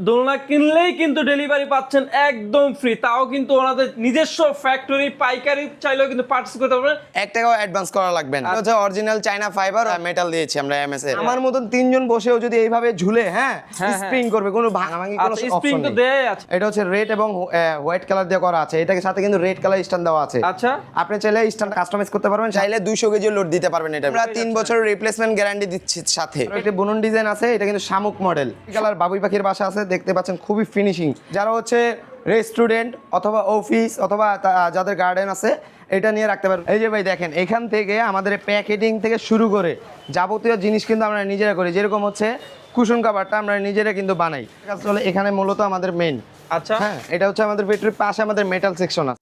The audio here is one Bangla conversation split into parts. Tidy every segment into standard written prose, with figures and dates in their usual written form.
দোলনা কিনলেই কিন্তু ডেলিভারি পাচ্ছেন একদম ফ্রি, তাও কিন্তু ওনাদের নিজস্ব ফ্যাক্টরি, পাইকারি চাইলেও কিন্তু পার্চেস করতে পারবেন, 1 টাকাও অ্যাডভান্স করা লাগবে না। এটা হচ্ছে অরিজিনাল চায়না ফাইবার আর মেটাল দিয়েছি আমরা এমএস এর। আমার মতন 3 জন বসেও যদি এইভাবে ঝুলে স্প্রিং করবে, কোনো ভাঙাভাঙি কোনো স্প্রিং অপশন তো নেই। দেয়াই আছে। এটা হচ্ছে রেড এবং হোয়াইট কালার দিয়ে করা আছে, এটাকে সাথে কিন্তু রেড কালার স্ট্যান্ড দেওয়া আছে। আচ্ছা, আপনি চাইলে স্ট্যান্ড কাস্টমাইজ করতে পারবেন, চাইলে 200 কেজি লোড দিতে পারবেন। এটা আমরা 3 বছরের রিপ্লেসমেন্ট গ্যারান্টি দিচ্ছি সাথে। একটা বুনন ডিজাইন আছে, এটা কিন্তু শামুক মডেল কালার বাবুই পাখির বাসা আছে, দেখতে পাচ্ছেন খুবই ফিনিশিং। যারা হচ্ছে রেস্টুরেন্ট অথবা অফিস অথবা যাদের গার্ডেন আছে এটা নিয়ে রাখতে পারবেন। এই যে ভাই দেখেন, এখান থেকে আমাদের প্যাকেটিং থেকে শুরু করে যাবতীয় জিনিস কিন্তু আমরা নিজেরা করি। যেরকম হচ্ছে কুশন কাভারটা আমরা নিজেরা কিন্তু বানাই। আসলে এখানে মূলত আমাদের মেইন। আচ্ছা, হ্যাঁ, এটা হচ্ছে আমাদের ফ্যাক্টরির পাশে আমাদের মেটাল সেকশন আছে।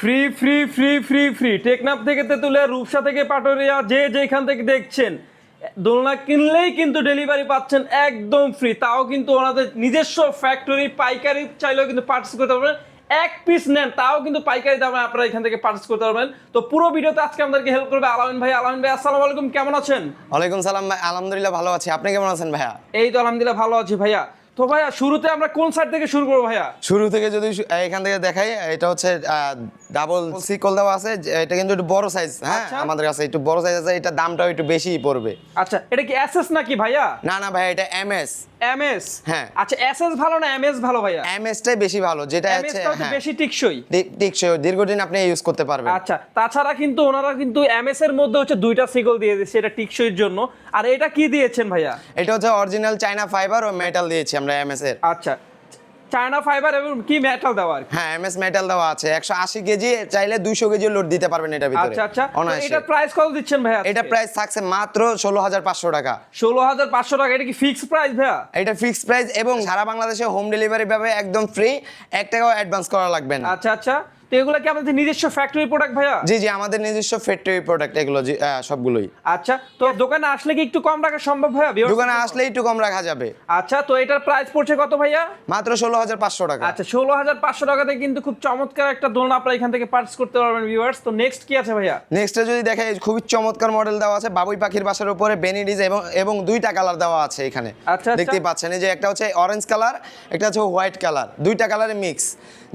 Free free free free free Teknaf থেকে তেতুলিয়া, রূপসা থেকে পাটুরিয়া, যে যেখান থেকে দেখছেন, দোলনা কিনলেই কিন্তু ডেলিভারি পাচ্ছেন একদম ফ্রি, তাও কিন্তু ওনাদের নিজস্ব ফ্যাক্টরি, পাইকারি চাইলেও কিন্তু পার্চেস করতে পারবেন। এক পিস নেন তাও কিন্তু পাইকারি দামে আপনারা এখান থেকে পার্চেস করতে পারবেন। তো পুরো ভিডিওতে আজকে আমাদেরকে হেল্প করবে আলামিন ভাই। আলামিন ভাই, আসসালামু আলাইকুম, কেমন আছেন? ওয়ালাইকুম সালাম ভাই, আলহামদুলিল্লাহ ভালো আছি। আপনি কেমন আছেন ভাইয়া? এই তো আলহামদুলিল্লাহ ভালো আছি ভাইয়া। তো ভাইয়া, শুরুতে আমরা কোন সাইড থেকে শুরু করবো ভাইয়া? শুরু থেকে যদি এখান থেকে দেখাই, এটা হচ্ছে ডাবল সিকল দেওয়া আছে, এটা কিন্তু একটু বড় সাইজ। হ্যাঁ, আচ্ছা। আমাদের কাছে একটু বড় সাইজ আছে, এটা দামটাও একটু বেশিই পড়বে। আচ্ছা, এটা কি এসএস নাকি ভাইয়া? না না ভাই, এটা এমএস। এমএস? হ্যাঁ। আচ্ছা, এসএস ভালো না এমএস ভালো ভাইয়া? এমএসটাই বেশি ভালো, যেটা এমএস হচ্ছে তো বেশি টিকসই। টেকসই, দীর্ঘদিন আপনি ইউজ করতে পারবেন। আচ্ছা, তাছাড়া কিন্তু ওনারা কিন্তু এমএস এর মধ্যে হচ্ছে দুইটা সিকল দিয়ে দিয়েছে, এটা টিকসইর জন্য। আর এটা কি দিয়েছেন ভাইয়া? এটা হচ্ছে অরিজিনাল চায়না ফাইবার ও মেটাল দিয়েছি আমরা এমএস এর। আচ্ছা, চায়না ফাইবার এবং কি মেটাল দেওয়া আর কি? হ্যাঁ, এমএস মেটাল দেওয়া আছে। 180 কেজি চাইলে 200 কেজি লোড দিতে পারবেন এটার ভিতরে। আচ্ছা আচ্ছা, তো অনায়াসে। এটা প্রাইস কত দিচ্ছেন ভাইয়া? এটা প্রাইস থাকছে মাত্র 16,500 টাকা। 16,500 টাকা। এটা কি ফিক্সড প্রাইস ভাইয়া? এটা ফিক্সড প্রাইস এবং সারা বাংলাদেশে হোম ডেলিভারি পাবে একদম ফ্রি, 1 টাকাও অ্যাডভান্স করা লাগবে না। আচ্ছা আচ্ছা, তো এগুলো কি আপনাদের নিজস্ব ফ্যাক্টরি প্রোডাক্ট ভাইয়া? জি জি, আমাদের নিজস্ব ফ্যাক্টরি প্রোডাক্ট এগুলো, সবগুলোই। আচ্ছা, তো দোকানে আসলে কি একটু কম রাখা সম্ভব ভাইয়া? দোকানে আসলে একটু কম রাখা যাবে। আচ্ছা, তো এটার প্রাইস পড়ছে কত ভাইয়া? মাত্র 16,500 টাকা। আচ্ছা, 16,500 টাকাতে কিন্তু খুব চমৎকার একটা দোলনা আপনারা এখান থেকে পারচেজ করতে পারবেন ভিউয়ার্স। তো নেক্সট কি আছে ভাইয়া? নেক্সটে যদি দেখাই, খুবই চমৎকার মডেল দেওয়া আছে বাবুই পাখির বাসার উপরে বেনি ডিজাইন এবং 2টা কালার দেওয়া আছে এখানে। আচ্ছা, দেখতেই পাচ্ছেন, এই যে একটা হচ্ছে অরেঞ্জ কালার, একটা হচ্ছে হোয়াইট কালার, 2টা কালারে মিক্স।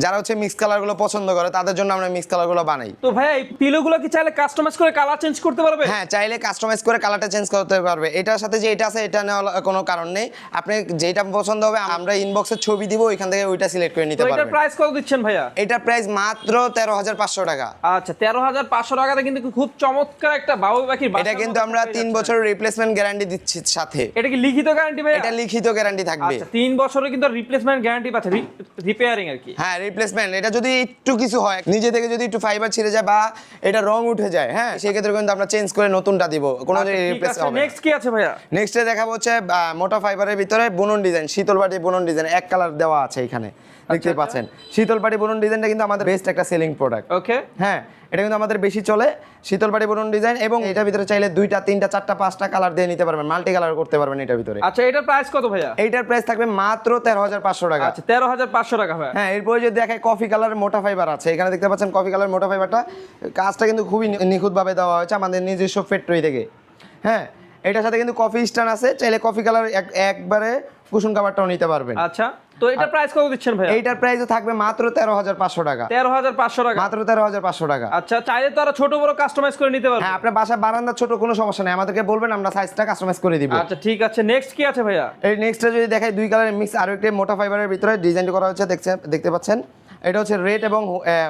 যারা হচ্ছে মিক্স কালারগুলো পছন্দ করে তাদের জন্য আমরা মিক্স কালারগুলো বানাই। তো ভাইয়া, এই পিলোগুলো কি চাইলে কাস্টমাইজ করে কালার চেঞ্জ করতে পারবে? হ্যাঁ, চাইলে কাস্টমাইজ করে কালারটা চেঞ্জ করতে পারবে। এটার সাথে যে এটা আছে এটা নেওয়ার কোনো কারণ নেই। আপনি যেটা পছন্দ হবে আমরা ইনবক্সে ছবি দিব, ওইখান থেকে ওইটা সিলেক্ট করে নিতে তো এটার পারবেন। প্রাইস কত দিচ্ছেন ভাইয়া? এটার প্রাইস মাত্র 13,500 টাকা। আচ্ছা, 13,500 টাকাতে কিন্তু খুব চমৎকার একটা বাবুই পাখির বাসার এটা কিন্তু মতো আমরা পেয়ে 3 যাচ্ছেন। বছরের রিপ্লেসমেন্ট গ্যারান্টি দিচ্ছি সাথে। এটা কি লিখিত গ্যারান্টি ভাইয়া? এটা লিখিত গ্যারান্টি থাকবে। আচ্ছা, 3 বছরের কিন্তু রিপ্লেসমেন্ট গ্যারান্টি পাচ্ছে, রিপেয়ারিং আর কি। হ্যাঁ, রিপ্লেসমেন্ট। এটা যদি একটু কিছু হয়, নিজে থেকে যদি একটু ফাইবার ছিঁড়ে যায় বা এটা রং উঠে যায়, হ্যাঁ, সেই ক্ষেত্রে কিন্তু আমরা চেঞ্জ করে নতুনটা দিব, কোনো রিপ্লেস হবে না। নেক্সট কি আছে ভাইয়া? নেক্সটে দেখাবো হচ্ছে মোটা ফাইবারের ভিতরে বুনন ডিজাইন, শীতলপাটি বুনন ডিজাইন, 1 কালার দেওয়া আছে এখানে, দেখতে পাচ্ছেন। শীতলপাটি বুনন ডিজাইনটা কিন্তু আমাদের বেস্ট একটা সেলিং প্রোডাক্ট। ওকে, হ্যাঁ, এটা কিন্তু আমাদের বেশি চলে, শীতলপাটি বুনন ডিজাইন। এবং এটার ভিতরে চাইলে 2টা 3টা 4টা 5টা কালার দিয়ে নিতে পারবেন, মাল্টি কালার করতে পারবেন এটার ভিতরে। আচ্ছা, এটার প্রাইস কত ভাইয়া? এইটার প্রাইস থাকবে মাত্র 13,500 টাকা। আচ্ছা, 13,500 টাকা ভাইয়া। হ্যাঁ, এরপরে যদি দেখায় কফি কালার মোটা ফাইবার আছে, এখানে দেখতে পাচ্ছেন কফি কালার মোটা ফাইবারটা, কাজটা কিন্তু খুবই নিখুঁতভাবে দেওয়া হয়েছে আমাদের নিজস্ব ফ্যাক্টরি থেকে। হ্যাঁ, এটার সাথে কিন্তু কফি স্ট্যান্ড আছে, চাইলে কফি কালার একবারে কুশন কাভারটাও নিতে পারবেন। আচ্ছা, তো এটার প্রাইস কত দিচ্ছেন ভাইয়া? এইটার প্রাইসও থাকবে মাত্র 13,500 টাকা। 13,500 টাকা, মাত্র 13,500 টাকা। আচ্ছা, চাইলে তো আরো ছোট বড় কাস্টমাইজ করে নিতে পারবেন। হ্যাঁ, আপনার বাসা বারান্দা ছোট কোনো সমস্যা নেই, আমাদেরকে বলবেন, আমরা সাইজটা কাস্টমাইজ করে দিব। আচ্ছা, ঠিক আছে। নেক্সট কি আছে ভাইয়া? এই নেক্সটে যদি দেখাই, 2 কালারের মিক্স আরো একটা মোটা ফাইবারের ভিতরে ডিজাইন করা হচ্ছে, দেখতে পাচ্ছেন। এটা হচ্ছে রেড এবং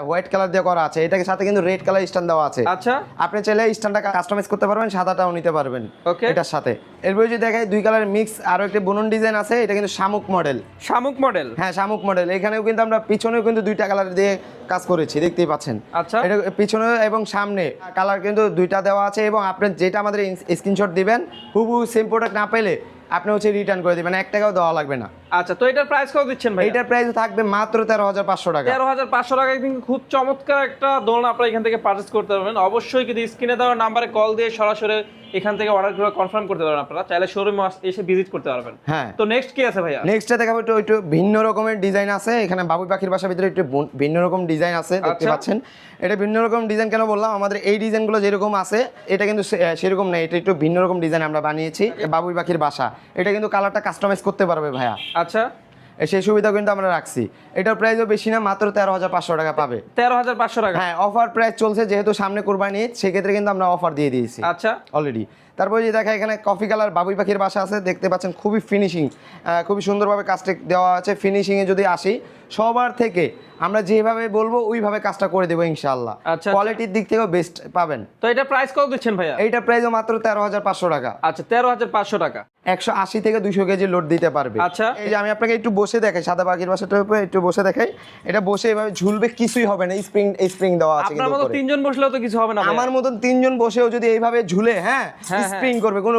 হোয়াইট কালার দিয়ে করা আছে, এটাকে সাথে কিন্তু রেড কালার স্ট্যান্ড দেওয়া আছে। আচ্ছা, আপনি চাইলে স্ট্যান্ডটা কাস্টমাইজ করতে পারবেন, সাদাটাও নিতে পারবেন ওকে, এটার সাথে। এরপরে যদি দেখাই, 2 কালারের মিক্স আরো একটা বুনন ডিজাইন আছে, এটা কিন্তু শামুক মডেল। শামুক মডেল? হ্যাঁ, শামুক মডেল। এখানেও কিন্তু আমরা পিছনেও কিন্তু 2টা কালার দিয়ে কাজ করেছি, দেখতেই পাচ্ছেন। আচ্ছা, এটা পিছনে এবং সামনে কালার কিন্তু 2টা দেওয়া আছে, এবং আপনি যেটা আমাদের স্ক্রিনশট দিবেন, হুবহু সেম প্রোডাক্ট না পেলে আপনি হচ্ছে রিটার্ন করে দিবেন, 1 টাকাও দেওয়া লাগবে না। আচ্ছা, তো এটার প্রাইস কত দিচ্ছেন ভাই? এটার প্রাইস থাকবে মাত্র 13,500 টাকা। 13,500 টাকায় কিন্তু খুব চমৎকার একটা দোলনা আপনারা এখান থেকে পারচেজ করতে পারবেন। অবশ্যই কিন্তু স্ক্রিনে দেওয়া নাম্বারে কল দিয়ে সরাসরি এখান থেকে অর্ডার করে কনফার্ম করতে পারবেন। আপনারা চাইলে শোরুমে এসে ভিজিট করতে পারবেন। হ্যাঁ, তো নেক্সট কি আছে ভাইয়া? নেক্সটে দেখাবো একটু ভিন্ন রকমের ডিজাইন আছে। এখানে বাবুই পাখির বাসার ভিতরে একটু ভিন্ন রকম ডিজাইন আছে, দেখতে পাচ্ছেন। এটা ভিন্ন রকম ডিজাইন কেন বললাম, আমাদের এই ডিজাইনগুলো যেরকম আছে এটা কিন্তু সেরকম নেই, এটা একটু ভিন্ন রকম ডিজাইন আমরা বানিয়েছি। বাবুই পাখির বাসা, এটা কিন্তু কালারটা কাস্টমাইজ করতে পারবে ভাইয়া। আচ্ছা, সেই সুবিধা কিন্তু আমরা রাখছি। এটার প্রাইসও বেশি না, মাত্র 13,500 টাকা পাবে। 13,500 টাকা? হ্যাঁ, অফার প্রাইস চলছে, যেহেতু সামনে কোরবানি ঈদ, সেক্ষেত্রে কিন্তু আমরা অফার দিয়ে দিয়েছি। আচ্ছা, অলরেডি। তারপরে যে দেখা এখানে কফি কালার বাবুই পাখির বাসা আছে, দেখতে পাচ্ছেন খুবই ফিনিশিং, খুবই সুন্দরভাবে কাজটা দেওয়া আছে। ফিনিশিংয়ে যদি আসি, সবার থেকে আমরা যেভাবে বলবো ওইভাবে কাজটা করে দেবো ইনশাআল্লাহ। আচ্ছা, কোয়ালিটির দিক থেকেও বেস্ট পাবেন। তো এটা প্রাইস কত দিচ্ছেন ভাইয়া? এইটা প্রাইসও মাত্র 13,500 টাকা। আচ্ছা, 13,500 টাকা। 180 থেকে 200 কেজি লোড দিতে পারবে। আচ্ছা, এই যে আমি আপনাকে একটু বসে দেখাই, সাদা পাখির বাসাটার উপরে একটু বসে দেখাই। এটা বসে এভাবে ঝুলবে, কিছুই হবে না। স্প্রিং দেওয়া আছে। আপনার মতো 3 জন বসলেও তো কিছু হবে না ভাইয়া? আমার মতন 3 জন বসেও যদি এইভাবে ঝুলে, হ্যাঁ, স্প্রিং করবে, কোনো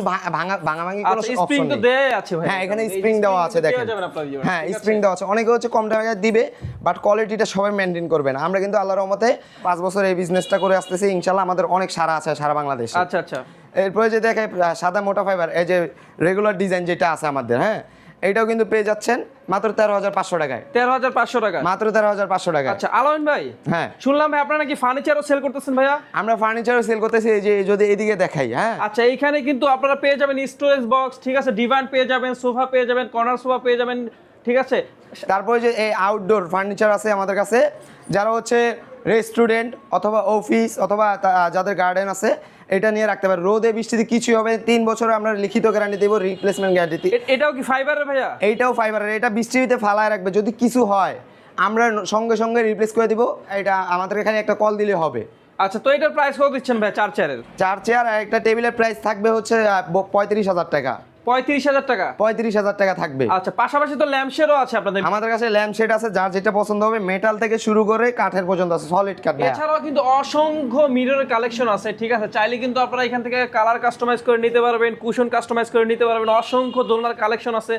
ভাঙাভাঙি কোনো অপশন নেই। স্প্রিং তো দেয়া আছে ভাই। হ্যাঁ, এখানে স্প্রিং দেওয়া আছে, দেখেন। হ্যাঁ, স্প্রিং দেওয়া আছে। অনেকে হচ্ছে কম টাকায় দিবে, বাট কোয়ালিটিটা সবাই মেনটেন করবে না। আমরা কিন্তু আল্লাহর রহমতে 5 বছর এই বিজনেসটা করে আসতেছি, ইনশাআল্লাহ আমাদের অনেক সারা আছে সারা বাংলাদেশে। আচ্ছা আচ্ছা। এরপরে যে দেখে সাদা মোটা ফাইবার, এই যে রেগুলার ডিজাইন যেটা আছে আমাদের, হ্যাঁ, এইটাও কিন্তু পেয়ে যাচ্ছেন মাত্র 13,500 টাকায়। 13,500 টাকা? মাত্র 13,500 টাকা। আচ্ছা, আলামিন ভাই, হ্যাঁ, শুনলাম ভাই আপনারা নাকি ফার্নিচারও সেল করতেছেন ভাইয়া? আমরা ফার্নিচারও সেল করতেছি, এই যে যদি এদিকে দেখাই। হ্যাঁ, আচ্ছা, এইখানে কিন্তু আপনারা পেয়ে যাবেন স্টোরেজ বক্স, ঠিক আছে, ডিভান পেয়ে যাবেন, সোফা পেয়ে যাবেন, কর্নার সোফা পেয়ে যাবেন, ঠিক আছে। তারপরে যে এই আউটডোর ফার্নিচার আছে আমাদের কাছে, যারা হচ্ছে রেস্টুরেন্ট অথবা অফিস অথবা যাদের গার্ডেন আছে, এটা নিয়ে রাখতে পারে। রোদে বৃষ্টিতে কিছুই হবে, 3 বছরে আমরা লিখিত গ্যারান্টি দেবো, রিপ্লেসমেন্ট গ্যারান্টি। এটাও কি ফাইবারের ভাইয়া? এইটাও ফাইবারের। এটা বৃষ্টিতে ফালায় রাখবে, যদি কিছু হয় আমরা সঙ্গে সঙ্গে রিপ্লেস করে দিব। এটা আমাদের এখানে একটা কল দিলে হবে। আচ্ছা, তো এটার প্রাইস কত দিচ্ছেন ভাই? 4 চেয়ারের? 4 চেয়ার আর একটা টেবিলের প্রাইস থাকবে হচ্ছে 35,000 টাকা। 35,000 টাকা? 35,000 টাকা থাকবে। আচ্ছা, পাশাপাশি তো ল্যাম্পশেডও আছে আপনাদের? আমাদের কাছে ল্যাম্প শেড আছে, যার যেটা পছন্দ হবে। মেটাল থেকে শুরু করে কাঠের পর্যন্ত আছে, সলিড কাঠ। এছাড়াও কিন্তু অসংখ্য মিররের কালেকশন আছে, ঠিক আছে। চাইলে কিন্তু আপনারা এখান থেকে কালার কাস্টমাইজ করে নিতে পারবেন, কুশন কাস্টমাইজ করে নিতে পারবেন। অসংখ্য দোলনার কালেকশন আছে,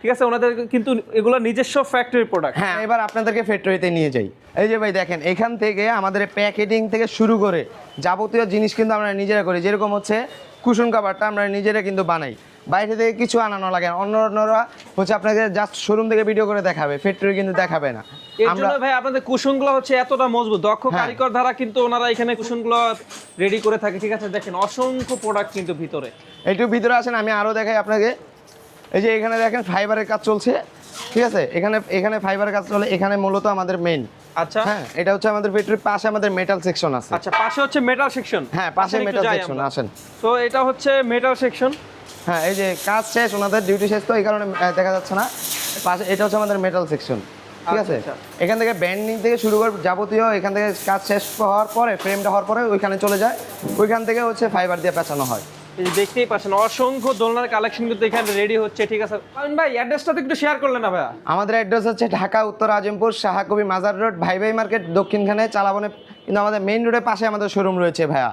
ঠিক আছে। ওনাদের কিন্তু এগুলো নিজস্ব ফ্যাক্টরি প্রোডাক্ট। হ্যাঁ, এবার আপনাদেরকে ফ্যাক্টরিতে নিয়ে যাই। এই যে ভাই দেখেন, এখান থেকে আমাদের প্যাকেটিং থেকে শুরু করে যাবতীয় জিনিস কিন্তু আমরা নিজেরা করি। যেরকম হচ্ছে কুশন কাভারটা আমরা নিজেরা কিন্তু বানাই, বাইরে থেকে কিছু আনানো লাগে না। অন্যরা হচ্ছে আপনাকে জাস্ট শোরুম থেকে ভিডিও করে দেখাবে, ফ্যাক্টরি কিন্তু দেখাবে না। এর জন্য ভাই আপনাদের কুশনগুলো হচ্ছে এতটা মজবুত, দক্ষ কারিগর দ্বারা কিন্তু ওনারা এখানে কুশনগুলো রেডি করে থাকে, ঠিক আছে। দেখেন অসংখ্য প্রোডাক্ট কিন্তু ভিতরে। একটু ভিতরে আসেন, আমি আরো দেখাই আপনাকে। এই যে এখানে দেখেন ফাইবারের কাজ চলছে, ঠিক আছে। এখানে ফাইবারের কাজ চলে, এখানে মূলত আমাদের মেইন। আচ্ছা, হ্যাঁ, এটা হচ্ছে আমাদের ফ্যাক্টরির পাশে আমাদের মেটাল সেকশন আছে। আচ্ছা, পাশে হচ্ছে মেটাল সেকশন? হ্যাঁ, পাশে মেটাল সেকশন। আসেন। তো এটা হচ্ছে মেটাল সেকশন। হ্যাঁ, এই যে কাজ শেষ, ওনাদের ডিউটি শেষ, তো এই কারণে দেখা যাচ্ছে না। পাশে এটা হচ্ছে আমাদের মেটাল সেকশন, ঠিক আছে। এখান থেকে ব্যান্ডিং থেকে শুরু করে যাবতীয়, এখান থেকে কাজ শেষ হওয়ার পরে, ফ্রেমটা হওয়ার পরে ওইখানে চলে যায়, ওইখান থেকে হচ্ছে ফাইবার দিয়ে পেঁচানো হয়। এই যে দেখতেই পাচ্ছেন অসংখ্য দোলনার কালেকশন কিন্তু এখানে রেডি হচ্ছে, ঠিক আছে। আমিন ভাই, অ্যাড্রেসটা তো একটু শেয়ার করলেন না ভাইয়া? আমাদের অ্যাড্রেস হচ্ছে ঢাকা উত্তর আজিমপুর শাহাকবি মাজার রোড, ভাই মার্কেট দক্ষিণখানে চালাবনে, কিন্তু আমাদের মেইন রোডের পাশে আমাদের শোরুম রয়েছে ভাইয়া।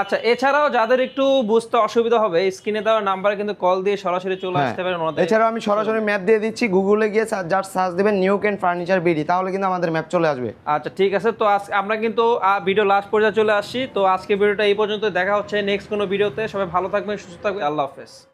আচ্ছা, এছাড়াও যাদের একটু বুঝতে অসুবিধা হবে, স্ক্রিনে দেওয়া নাম্বারে কিন্তু কল দিয়ে সরাসরি চলে আসতে পারেন ওনাদের। এছাড়াও আমি সরাসরি ম্যাপ দিয়ে দিচ্ছি, গুগলে গিয়ে জাস্ট সার্চ দিবেন নিউ কেন ফার্নিচার বিডি, তাহলে কিন্তু আমাদের ম্যাপ চলে আসবে। আচ্ছা, ঠিক আছে। তো আমরা কিন্তু ভিডিও লাস্ট পর্যায়ে চলে আসছি। তো আজকে ভিডিওটা এই পর্যন্ত, দেখা হচ্ছে নেক্সট কোনো ভিডিওতে। সবাই ভালো থাকবেন, সুস্থ থাকবেন, আল্লাহ হাফেজ।